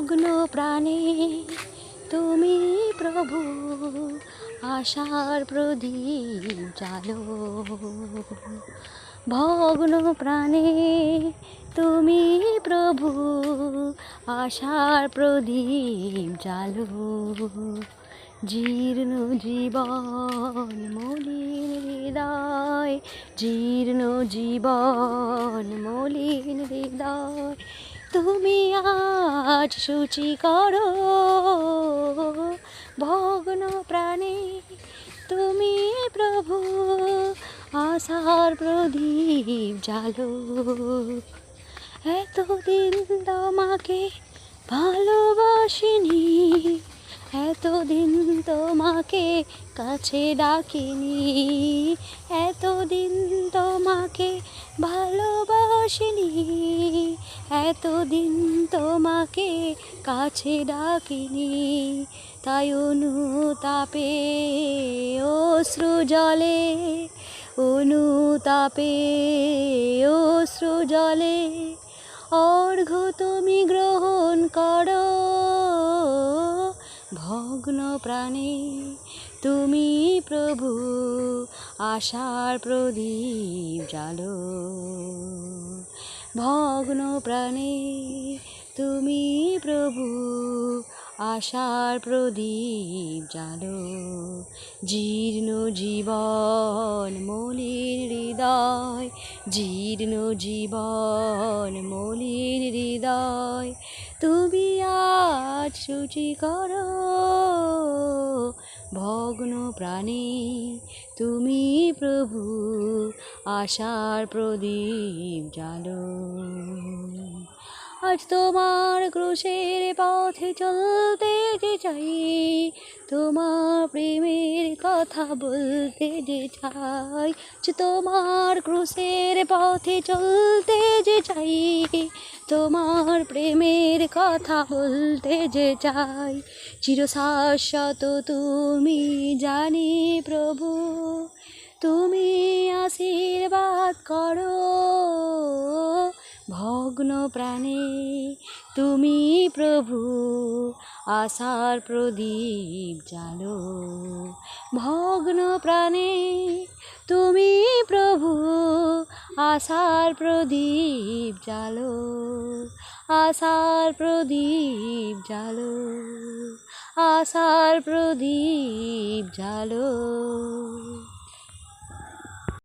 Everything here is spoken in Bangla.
ভগ্ন প্রাণে তুমি প্রভু, আশার প্রদীপ জালো। ভগ্ন প্রাণে তুমি প্রভু, আশার প্রদীপ জালো। জীর্ণ জীবন মলিন হৃদয়, জীর্ণ জীবন মলিন হৃদয়, তুমি আজ শুচি করো। ভগ্ন প্রাণে তুমি প্রভু, আশার প্রদীপ জালো। এতদিন তোমাকে ভালোবাসিনি, এতদিন তোমাকে কাছে ডাকিনি, এতদিন তোমাকে ভালোবাসিনি, এতদিন তোমাকে কাছে ডাকিনি। তাই অনুতাপে অশ্রু জলে, অনুতাপে অশ্রু জলে অর্ঘ্য তুমি গ্রহণ করো। ভগ্ন প্রাণে তুমি প্রভু, আশার প্রদীপ জালো। ভগ্ন প্রাণে তুমি প্রভু, আশার প্রদীপ জালো। জীর্ণ জীবন মলিন হৃদয়, জীর্ণ জীবন মলিন হৃদয়, তুমি আজ শুচি করো। ভগ্ন প্রাণে তুমি প্রভু, আশার প্রদীপ জালো। আজ তোমার ক্রুশের পথে চলতে যে চাই, তোমার প্রেমের কথা বলতে যে চাই। আজ তোমার ক্রুশের পথে চলতে যে চাই, তোমার প্রেমের কথা বলতে যে চাই। চিরশাশ্বত তুমি জানি প্রভু, তুমি আশীর্বাদ করো। ভগ্ন প্রাণে তুমি প্রভু, আশার প্রদীপ জালো। ভগ্ন প্রাণে তুমি প্রভু, আশার প্রদীপ জালো। আশার প্রদীপ জালো, আশার প্রদীপ জালো।